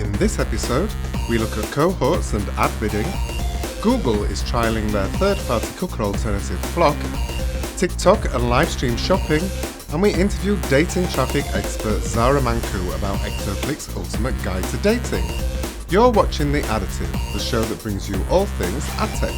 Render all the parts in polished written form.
In this episode, we look at cohorts and ad bidding. Google is trialling their third-party cooker alternative FLoC, TikTok and live stream shopping, and we interview dating traffic expert Zara Manku about Ectoflix's ultimate guide to dating. You're watching The Additive, the show that brings you all things ad tech.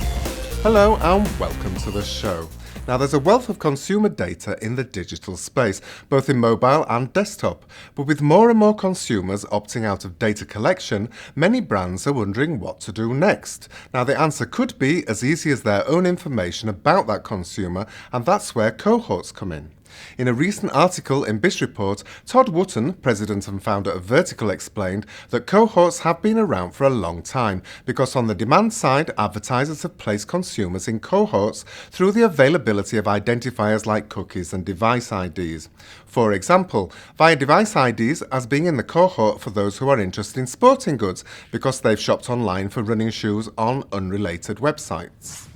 Hello and welcome to the show. Now, there's a wealth of consumer data in the digital space, both in mobile and desktop. But with more and more consumers opting out of data collection, many brands are wondering what to do next. Now, the answer could be as easy as their own information about that consumer, and that's where cohorts come in. In a recent article in Bish Report, Todd Wotton, president and founder of Vertical, explained that cohorts have been around for a long time because on the demand side, advertisers have placed consumers in cohorts through the availability of identifiers like cookies and device IDs. For example, via device IDs as being in the cohort for those who are interested in sporting goods because they've shopped online for running shoes on unrelated websites.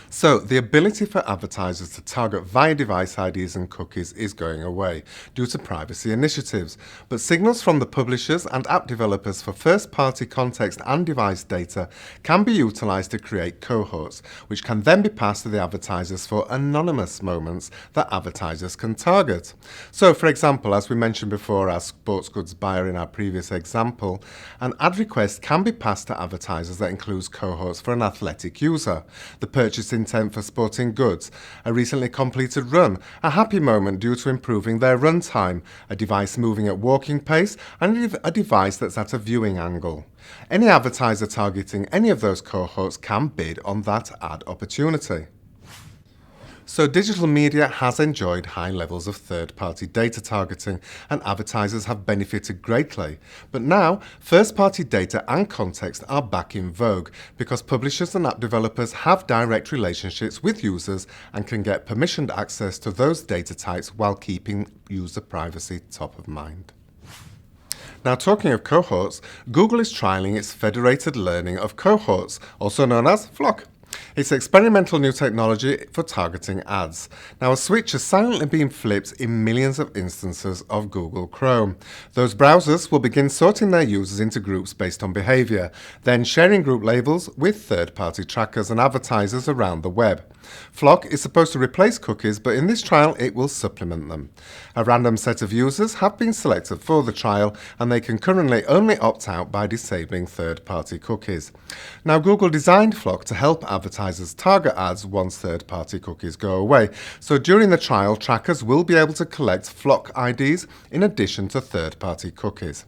So, the ability for advertisers to target via device IDs and cookies is going away due to privacy initiatives, but signals from the publishers and app developers for first-party context and device data can be utilized to create cohorts, which can then be passed to the advertisers for anonymous moments that advertisers can target. So, for example, as we mentioned before, our sports goods buyer in our previous example, an ad request can be passed to advertisers that includes cohorts for an athletic user, the purchase intent for sporting goods, a recently completed run, a happy moment due to improving their run time, a device moving at walking pace, and a device that's at a viewing angle. Any advertiser targeting any of those cohorts can bid on that ad opportunity. So digital media has enjoyed high levels of third-party data targeting and advertisers have benefited greatly. But now, first-party data and context are back in vogue because publishers and app developers have direct relationships with users and can get permissioned access to those data types while keeping user privacy top of mind. Now, talking of cohorts, Google is trialling its federated learning of cohorts, also known as FLoC. It's experimental new technology for targeting ads. Now, a switch has silently been flipped in millions of instances of Google Chrome. Those browsers will begin sorting their users into groups based on behavior, then sharing group labels with third-party trackers and advertisers around the web. FLoC is supposed to replace cookies, but in this trial it will supplement them. A random set of users have been selected for the trial, and they can currently only opt out by disabling third-party cookies. Now, Google designed FLoC to help advertisers target ads once third-party cookies go away, so during the trial, trackers will be able to collect FLoC IDs in addition to third-party cookies.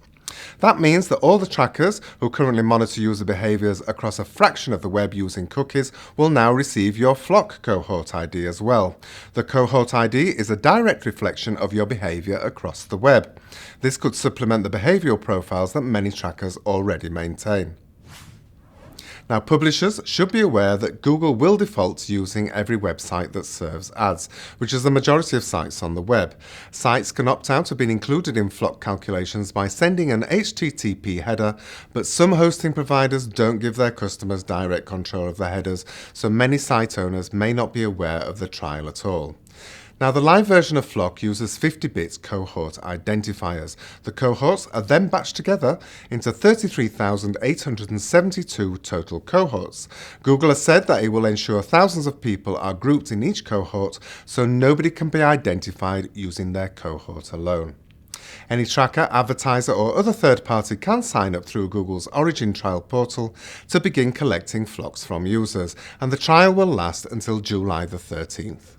That means that all the trackers who currently monitor user behaviors across a fraction of the web using cookies will now receive your FLoC cohort ID as well. The cohort ID is a direct reflection of your behavior across the web. This could supplement the behavioral profiles that many trackers already maintain. Now, publishers should be aware that Google will default to using every website that serves ads, which is the majority of sites on the web. Sites can opt out of being included in FLoC calculations by sending an HTTP header, but some hosting providers don't give their customers direct control of the headers, so many site owners may not be aware of the trial at all. Now, the live version of FLoC uses 50-bit cohort identifiers. The cohorts are then batched together into 33,872 total cohorts. Google has said that it will ensure thousands of people are grouped in each cohort, so nobody can be identified using their cohort alone. Any tracker, advertiser or other third party can sign up through Google's Origin trial portal to begin collecting FLoCs from users, and the trial will last until July the 13th.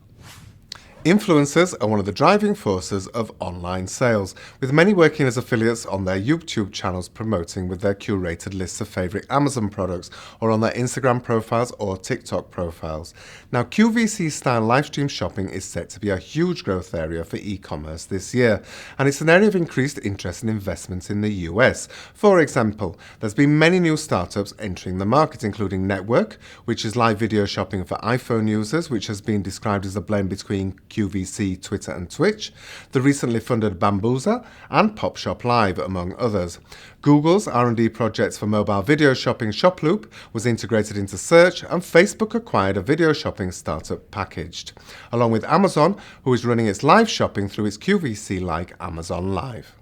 Influencers are one of the driving forces of online sales, with many working as affiliates on their YouTube channels promoting with their curated lists of favourite Amazon products or on their Instagram profiles or TikTok profiles. Now, QVC-style livestream shopping is set to be a huge growth area for e-commerce this year, and it's an area of increased interest and investment in the US. For example, there's been many new startups entering the market, including Network, which is live video shopping for iPhone users, which has been described as a blend between QVC, Twitter and Twitch, the recently funded Bambuza and PopShop Live, among others. Google's R&D projects for mobile video shopping Shoploop was integrated into search, and Facebook acquired a video shopping startup Packaged, along with Amazon, who is running its live shopping through its QVC like Amazon Live.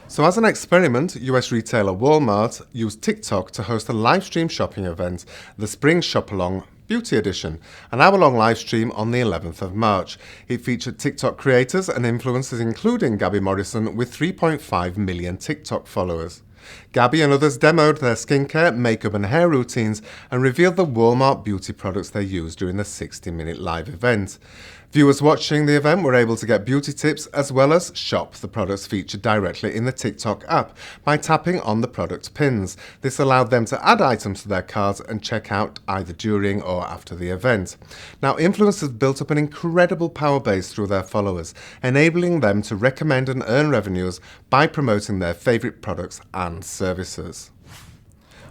So as an experiment, US retailer Walmart used TikTok to host a live stream shopping event, the Spring Shop-Along Beauty Edition, an hour-long live stream on the 11th of March. It featured TikTok creators and influencers including Gabby Morrison with 3.5 million TikTok followers. Gabby and others demoed their skincare, makeup and hair routines and revealed the Walmart beauty products they used during the 60-minute live event. Viewers watching the event were able to get beauty tips as well as shop the products featured directly in the TikTok app by tapping on the product pins. This allowed them to add items to their carts and check out either during or after the event. Now, influencers built up an incredible power base through their followers, enabling them to recommend and earn revenues by promoting their favorite products and services.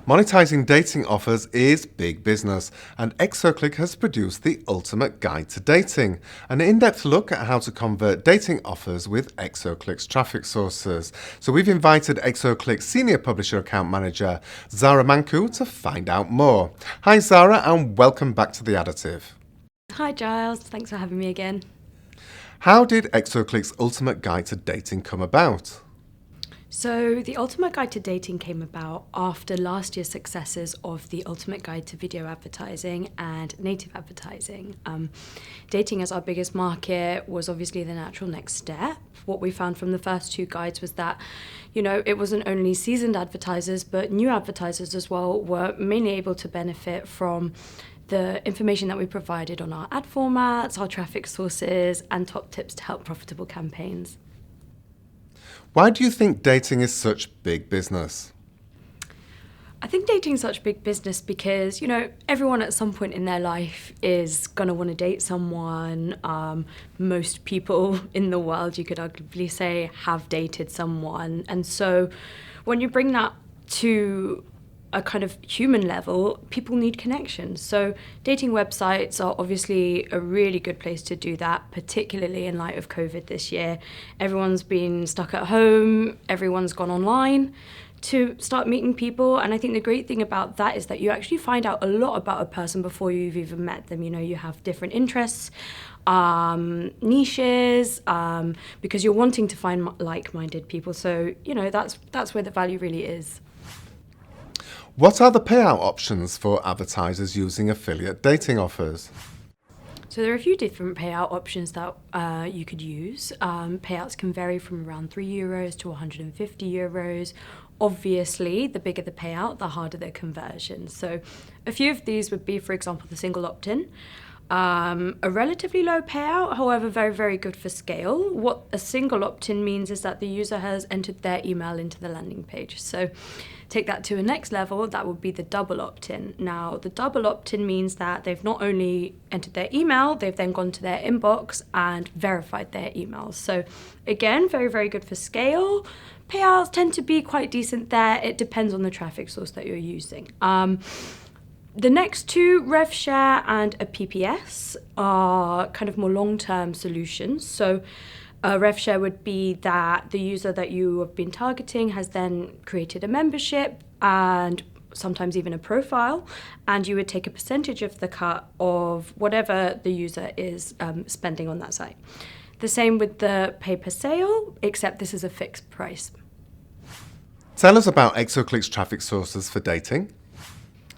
Monetizing dating offers is big business, and Exoclick has produced the ultimate guide to dating, an in-depth look at how to convert dating offers with Exoclick's traffic sources. So we've invited Exoclick's Senior Publisher Account Manager, Zara Manku, to find out more. Hi Zara, and welcome back to The Additive. Hi Giles, thanks for having me again. How did Exoclick's ultimate guide to dating come about? So the Ultimate Guide to Dating came about after last year's successes of the Ultimate Guide to Video Advertising and Native Advertising. Dating as our biggest market was obviously the natural next step. What we found from the first two guides was that, it wasn't only seasoned advertisers, but new advertisers as well were mainly able to benefit from the information that we provided on our ad formats, our traffic sources, and top tips to help profitable campaigns. Why do you think dating is such big business? I think dating is such big business because, everyone at some point in their life is going to want to date someone. Most people in the world, you could arguably say, have dated someone. And so when you bring that to a kind of human level, people need connections. So dating websites are obviously a really good place to do that, particularly in light of COVID this year. Everyone's been stuck at home, everyone's gone online to start meeting people. And I think the great thing about that is that you actually find out a lot about a person before you've even met them. You have different interests, niches, because you're wanting to find like-minded people. So, that's where the value really is. What are the payout options for advertisers using affiliate dating offers? So there are a few different payout options that you could use. Payouts can vary from around €3 to €150. Obviously, the bigger the payout, the harder the conversion. So a few of these would be, for example, the single opt-in. A relatively low payout, however, very, very good for scale. What a single opt-in means is that the user has entered their email into the landing page. So take that to a next level, that would be the double opt-in. Now, the double opt-in means that they've not only entered their email, they've then gone to their inbox and verified their emails. So again, very, very good for scale. Payouts tend to be quite decent there. It depends on the traffic source that you're using. The next two, RevShare and a PPS, are kind of more long-term solutions. So RevShare would be that the user that you have been targeting has then created a membership and sometimes even a profile, and you would take a percentage of the cut of whatever the user is spending on that site. The same with the pay-per-sale, except this is a fixed price. Tell us about Exoclick's traffic sources for dating.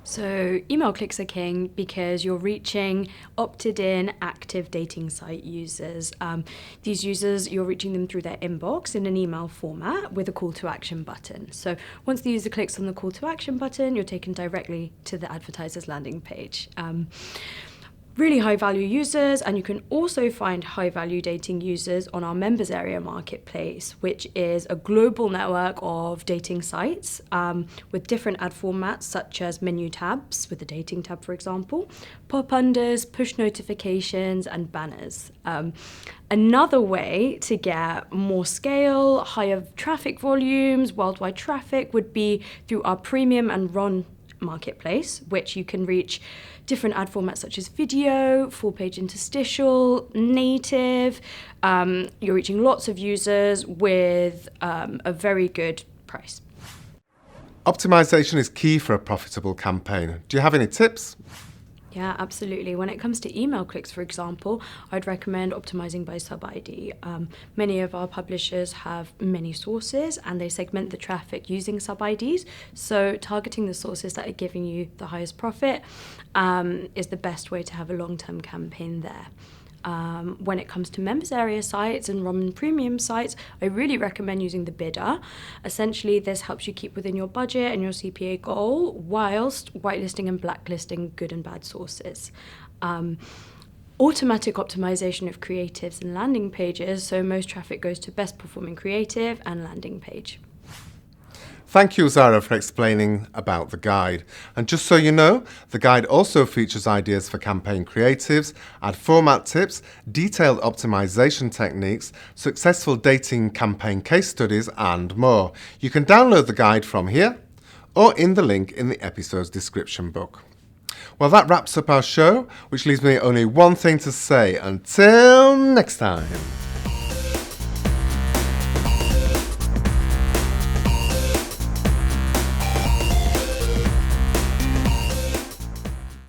So email clicks are king because you're reaching opted-in, active dating site users. These users, you're reaching them through their inbox in an email format with a call to action button. So once the user clicks on the call to action button, you're taken directly to the advertiser's landing page. Really high value users, and you can also find high value dating users on our members area marketplace, which is a global network of dating sites with different ad formats such as menu tabs with the dating tab, for example, pop-unders, push notifications, and banners. Another way to get more scale, higher traffic volumes, worldwide traffic would be through our premium and RON marketplace, which you can reach different ad formats such as video, full page interstitial, native. You're reaching lots of users with a very good price. Optimization is key for a profitable campaign. Do you have any tips? Yeah, absolutely. When it comes to email clicks, for example, I'd recommend optimizing by sub-ID. Many of our publishers have many sources and they segment the traffic using sub-IDs. So targeting the sources that are giving you the highest profit is the best way to have a long-term campaign there. When it comes to members area sites and Ramen premium sites, I really recommend using the bidder. Essentially, this helps you keep within your budget and your CPA goal whilst whitelisting and blacklisting good and bad sources. Automatic optimization of creatives and landing pages, so most traffic goes to best performing creative and landing page. Thank you, Zara, for explaining about the guide. And just so you know, the guide also features ideas for campaign creatives, ad format tips, detailed optimization techniques, successful dating campaign case studies, and more. You can download the guide from here or in the link in the episode's description book. Well, that wraps up our show, which leaves me only one thing to say. Until next time.